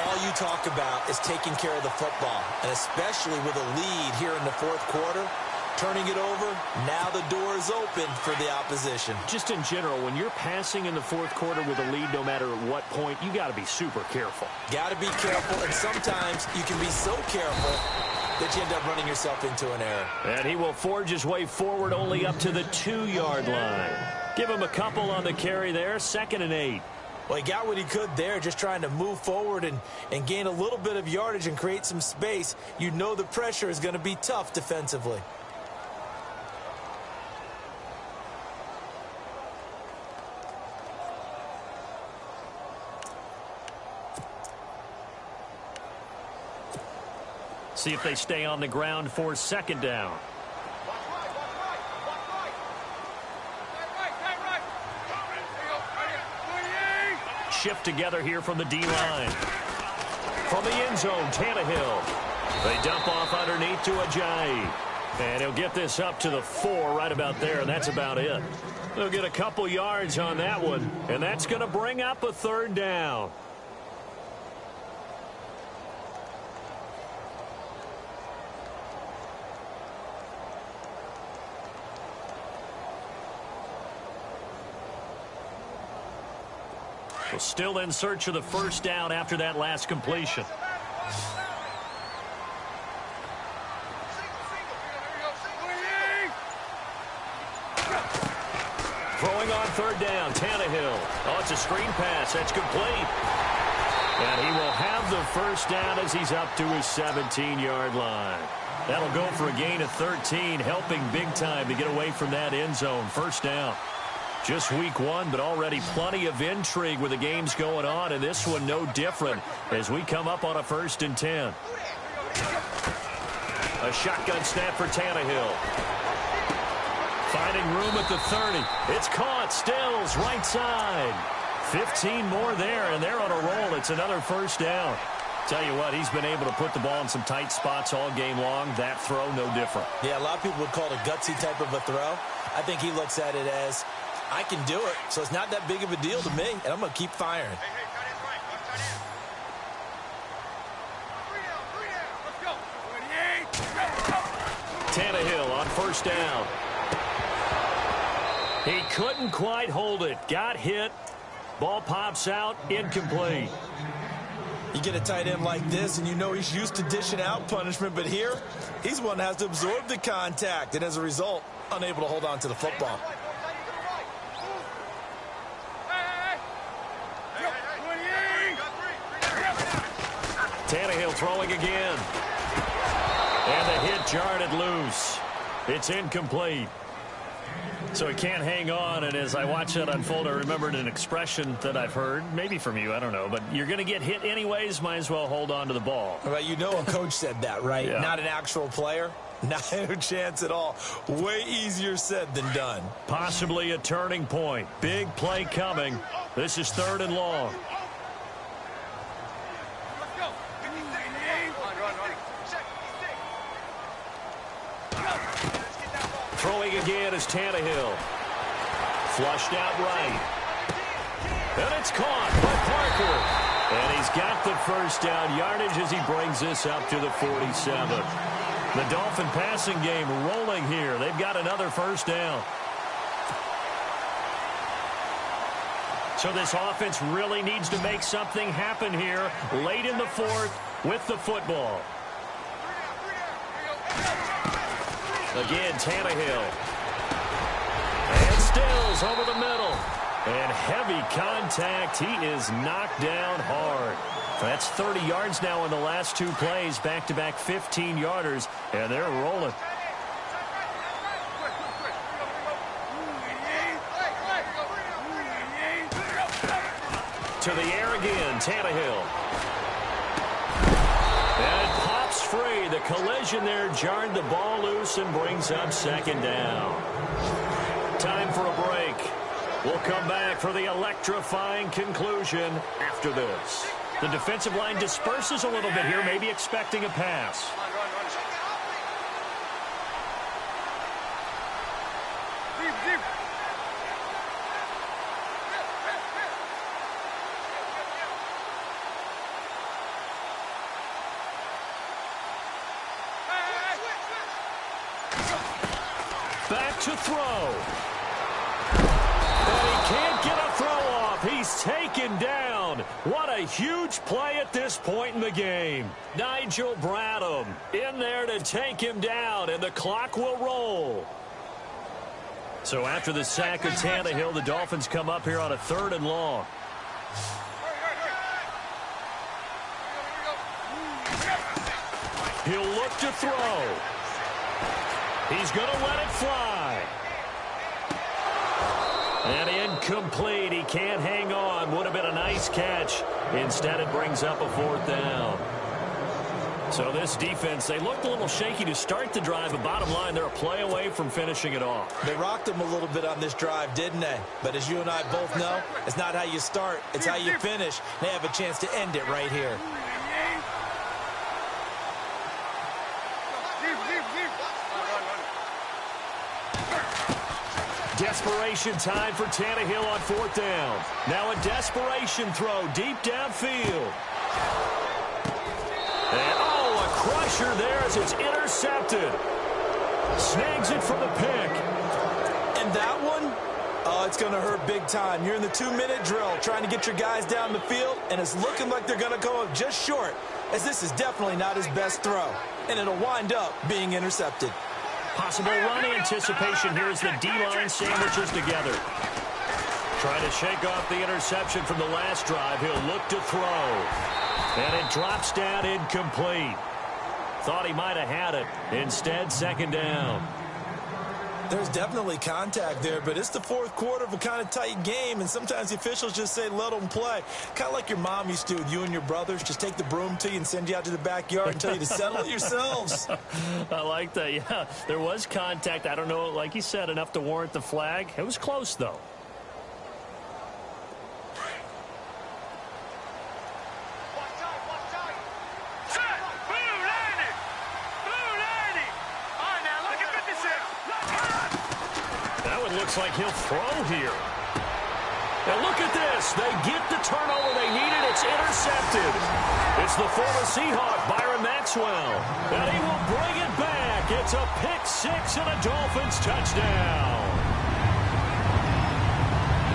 All you talk about is taking care of the football, and especially with a lead here in the 4th quarter. turning it over. Now the door is open for the opposition. Just in general, when you're passing in the fourth quarter with a lead, no matter at what point, you got to be super careful. Got to be careful, and sometimes you can be so careful that you end up running yourself into an error. And he will forge his way forward only up to the 2-yard line. Give him a couple on the carry there, 2nd and 8. Well, he got what he could there, just trying to move forward and gain a little bit of yardage and create some space. You know the pressure is going to be tough defensively. See if they stay on the ground for 2nd down. Shift together here from the D-line. From the end zone, Tannehill. They dump off underneath to Ajayi. And he'll get this up to the 4 right about there, and that's about it. They'll get a couple yards on that one, and that's going to bring up a 3rd down. Well, still in search of the 1st down after that last completion. Throwing on 3rd down, Tannehill. Oh, it's a screen pass. That's complete. And he will have the 1st down as he's up to his 17-yard line. That'll go for a gain of 13, helping big time to get away from that end zone. 1st down. Just week 1, but already plenty of intrigue with the games going on, and this one no different as we come up on a 1st and 10. A shotgun snap for Tannehill. Finding room at the 30. It's caught. Stills right side. 15 more there, and they're on a roll. It's another 1st down. Tell you what, he's been able to put the ball in some tight spots all game long. That throw, no different. Yeah, a lot of people would call it a gutsy type of a throw. I think he looks at it as, I can do it, so it's not that big of a deal to me, and I'm going to keep firing. Tannehill on 1st down. He couldn't quite hold it. Got hit. Ball pops out. Incomplete. You get a tight end like this, and you know he's used to dishing out punishment, but here, he's one that has to absorb the contact, and as a result, unable to hold on to the football. Tannehill throwing again. And the hit jarred it loose. It's incomplete. So he can't hang on, and as I watch that unfold, I remembered an expression that I've heard, maybe from you, I don't know, but you're going to get hit anyways, might as well hold on to the ball. Right, you know a coach said that, right? Yeah. Not an actual player. Not a chance at all. Way easier said than done. Possibly a turning point. Big play coming. This is 3rd and long. Throwing again is Tannehill. Flushed out right. And it's caught by Parker. And he's got the 1st down yardage as he brings this up to the 47. The Dolphin passing game rolling here. They've got another 1st down. So this offense really needs to make something happen here late in the 4th with the football. Again, Tannehill. And Stills over the middle. And heavy contact. He is knocked down hard. That's 30 yards now in the last 2 plays. Back-to-back 15-yarders. And they're rolling. To the air again, Tannehill. And it pops free. The collision there jarred the ball loose and brings up 2nd down. Time for a break. We'll come back for the electrifying conclusion after this. The defensive line disperses a little bit here, maybe expecting a pass. to throw. And he can't get a throw off. He's taken down. What a huge play at this point in the game. Nigel Bradham in there to take him down, and the clock will roll. So after the sack of Tannehill, the Dolphins come up here on a 3rd and long. He'll look to throw. He's going to let it fly. And incomplete. He can't hang on. Would have been a nice catch. Instead, it brings up a 4th down. So this defense, they looked a little shaky to start the drive, but bottom line, they're a play away from finishing it off. They rocked them a little bit on this drive, didn't they? But as you and I both know, it's not how you start, it's how you finish. They have a chance to end it right here. Desperation time for Tannehill on 4th down. Now a desperation throw deep downfield. And, a crusher there as it's intercepted. Snags it for the pick. And that one, it's going to hurt big time. You're in the 2-minute drill trying to get your guys down the field, and it's looking like they're going to go just short, as this is definitely not his best throw. And it'll wind up being intercepted. Possible run anticipation here as the D-line sandwiches together. Trying to shake off the interception from the last drive. He'll look to throw. And it drops down incomplete. Thought he might have had it. Instead, 2nd down. There's definitely contact there, but it's the 4th quarter of a kind of tight game, and sometimes the officials just say, let them play. Kind of like your mom used to with you and your brothers. Just take the broom to you and send you out to the backyard and tell you to settle it yourselves. I like that, yeah. There was contact. I don't know, like you said, enough to warrant the flag. It was close, though. Looks like he'll throw here. And look at this. They get the turnover they needed. It's intercepted. It's the former Seahawk, Byron Maxwell. And he will bring it back. It's a pick-6 and a Dolphins touchdown.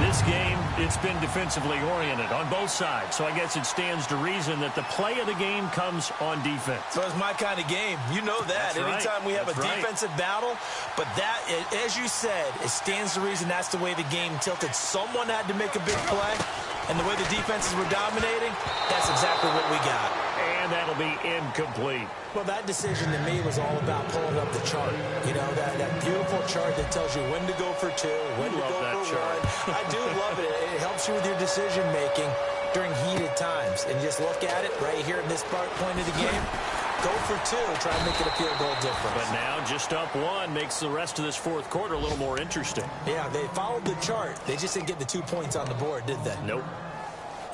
This game, it's been defensively oriented on both sides, so I guess it stands to reason that the play of the game comes on defense. So it's my kind of game. You know that. That's Anytime right. we have That's a right. defensive battle, but that, as you said, it stands to reason that's the way the game tilted. Someone had to make a big play, and the way the defenses were dominating, that's exactly what we got. And that'll be incomplete. Well, that decision to me was all about pulling up the chart. You know, that beautiful chart that tells you when to go for 2, when to go for 1. I do love it. It helps you with your decision-making during heated times. And just look at it right here in this point of the game. Go for 2. Try and make it a field goal difference. But now just up 1 makes the rest of this 4th quarter a little more interesting. Yeah, they followed the chart. They just didn't get the 2 points on the board, did they? Nope.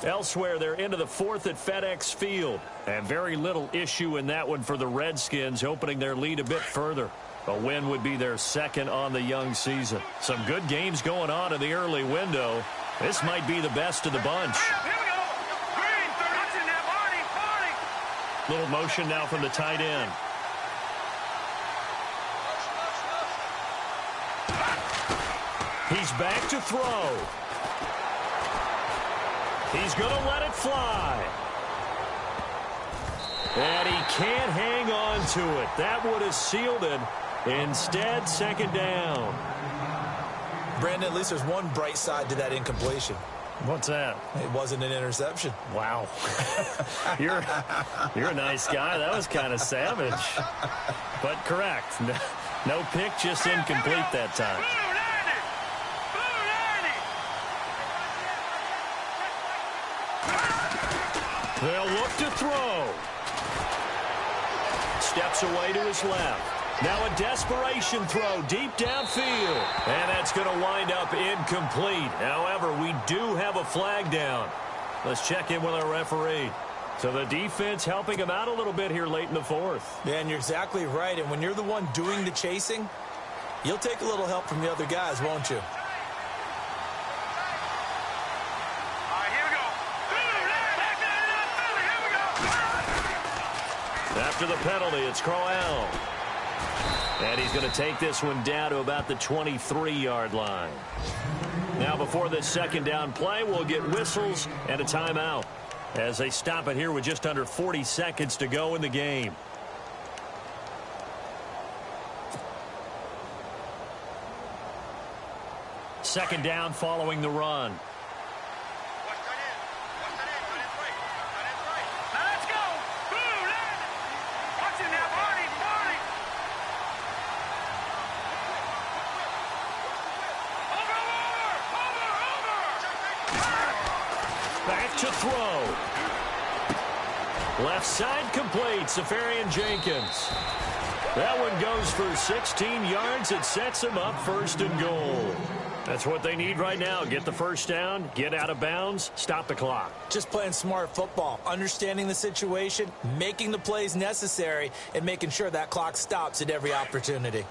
Elsewhere, they're into the 4th at FedEx Field. And very little issue in that one for the Redskins, opening their lead a bit further. A win would be their 2nd on the young season. Some good games going on in the early window. This might be the best of the bunch. Little motion now from the tight end. He's back to throw. He's going to let it fly. And he can't hang on to it. That would have sealed it. Instead, 2nd down. Brandon, at least there's one bright side to that incompletion. What's that? It wasn't an interception. Wow. You're a nice guy. That was kind of savage. But correct. No pick, just incomplete that time. They'll look to throw. Steps away to his left. Now a desperation throw deep downfield. And that's going to wind up incomplete. However, we do have a flag down. Let's check in with our referee. So the defense helping him out a little bit here late in the 4th. Yeah, and you're exactly right. And when you're the one doing the chasing, you'll take a little help from the other guys, won't you? After the penalty, it's Crowell. And he's going to take this one down to about the 23-yard line. Now, before this second down play, we'll get whistles and a timeout as they stop it here with just under 40 seconds to go in the game. Second down following the run. Let's go! Watch it now, Barney! Over! Back to throw. Left side complete. Safarian Jenkins. That one goes for 16 yards. It sets him up first and goal. That's what they need right now. Get the first down, get out of bounds, stop the clock. Just playing smart football, understanding the situation, making the plays necessary, and making sure that clock stops at every opportunity.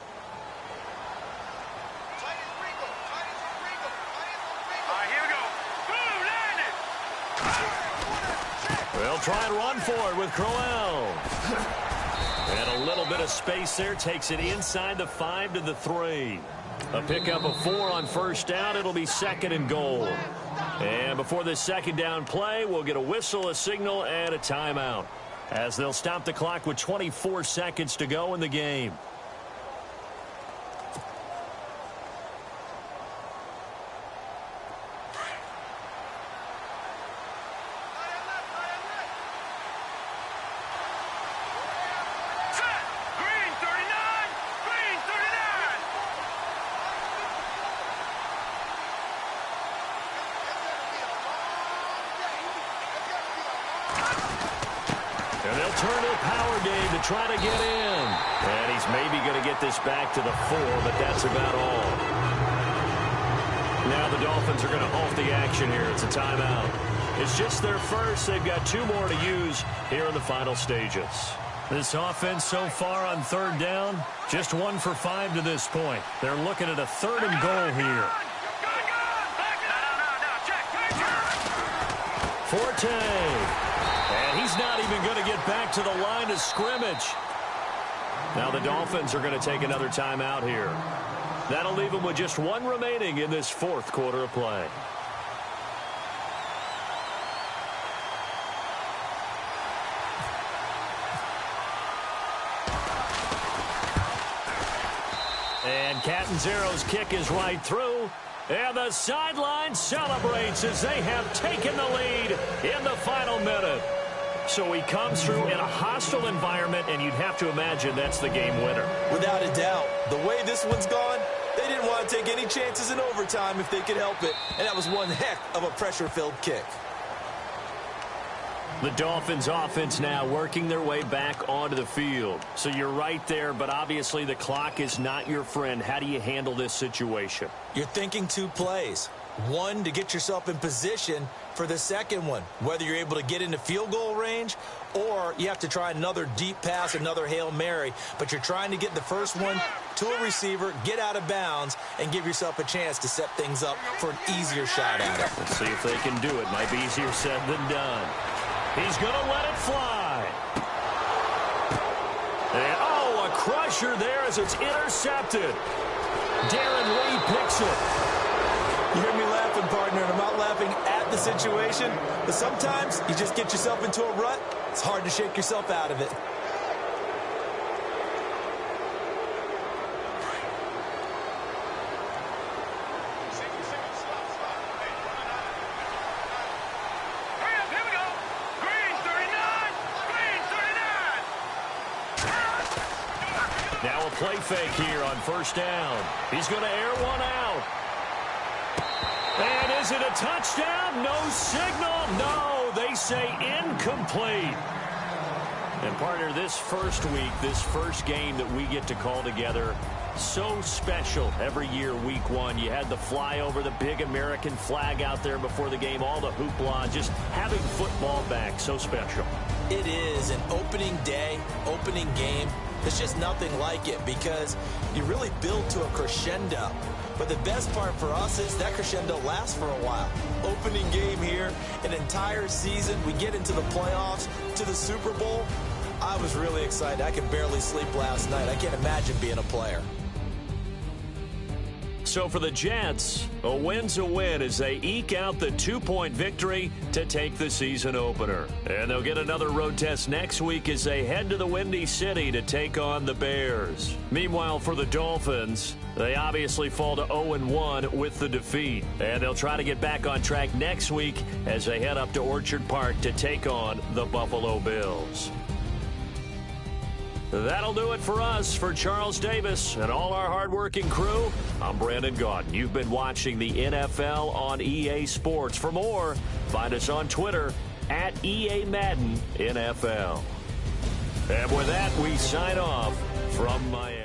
They'll try and run for it with Crowell. And a little bit of space there takes it inside the 5 to the 3. A pickup of 4 on first down. It'll be second and goal. And before this second down play, we'll get a whistle, a signal, and a timeout as they'll stop the clock with 24 seconds to go in the game. Turn to a power game to try to get in. And he's maybe going to get this back to the 4, but that's about all. Now the Dolphins are going to halt the action here. It's a timeout. It's just their first. They've got 2 more to use here in the final stages. This offense so far on third down, just 1 for 5 to this point. They're looking at a 3rd and goal here. Forte. And he's not even going to get back to the line of scrimmage. Now the Dolphins are going to take another timeout here. That'll leave them with just 1 remaining in this 4th quarter of play. And Catanzaro's kick is right through. And the sideline celebrates as they have taken the lead in the final minute. So he comes through in a hostile environment, and you'd have to imagine that's the game winner. Without a doubt. The way this one's gone, they didn't want to take any chances in overtime if they could help it. And that was one heck of a pressure-filled kick. The Dolphins offense now working their way back onto the field. So you're right there, but obviously the clock is not your friend. How do you handle this situation? You're thinking 2 plays. 1 to get yourself in position for the second one, whether you're able to get into field goal range or you have to try another deep pass, another Hail Mary. But you're trying to get the first one to a receiver, get out of bounds, and give yourself a chance to set things up for an easier shot at it. Let's see if they can do it. Might be easier said than done. He's going to let it fly. And, a crusher there as it's intercepted. Darren Reed picks it. You hear me laughing, partner, and I'm not laughing at the situation, but sometimes you just get yourself into a rut. It's hard to shake yourself out of it. Now a play fake here on first down. He's going to air one out. And is it a touchdown? No signal. No, they say incomplete. And partner, this first week, this first game that we get to call together, so special every year, week 1. You had the flyover, the big American flag out there before the game, all the hoopla, just having football back, so special. It is an opening day, opening game. There's just nothing like it because you really build to a crescendo. But the best part for us is that crescendo lasts for a while. Opening game here, an entire season, we get into the playoffs, to the Super Bowl. I was really excited. I could barely sleep last night. I can't imagine being a player. So for the Jets, a win's a win as they eke out the 2-point victory to take the season opener. And they'll get another road test next week as they head to the Windy City to take on the Bears. Meanwhile, for the Dolphins, they obviously fall to 0-1 with the defeat. And they'll try to get back on track next week as they head up to Orchard Park to take on the Buffalo Bills. That'll do it for us. For Charles Davis and all our hardworking crew, I'm Brandon Gaudin. You've been watching the NFL on EA Sports. For more, find us on Twitter at EA Madden NFL. And with that, we sign off from Miami.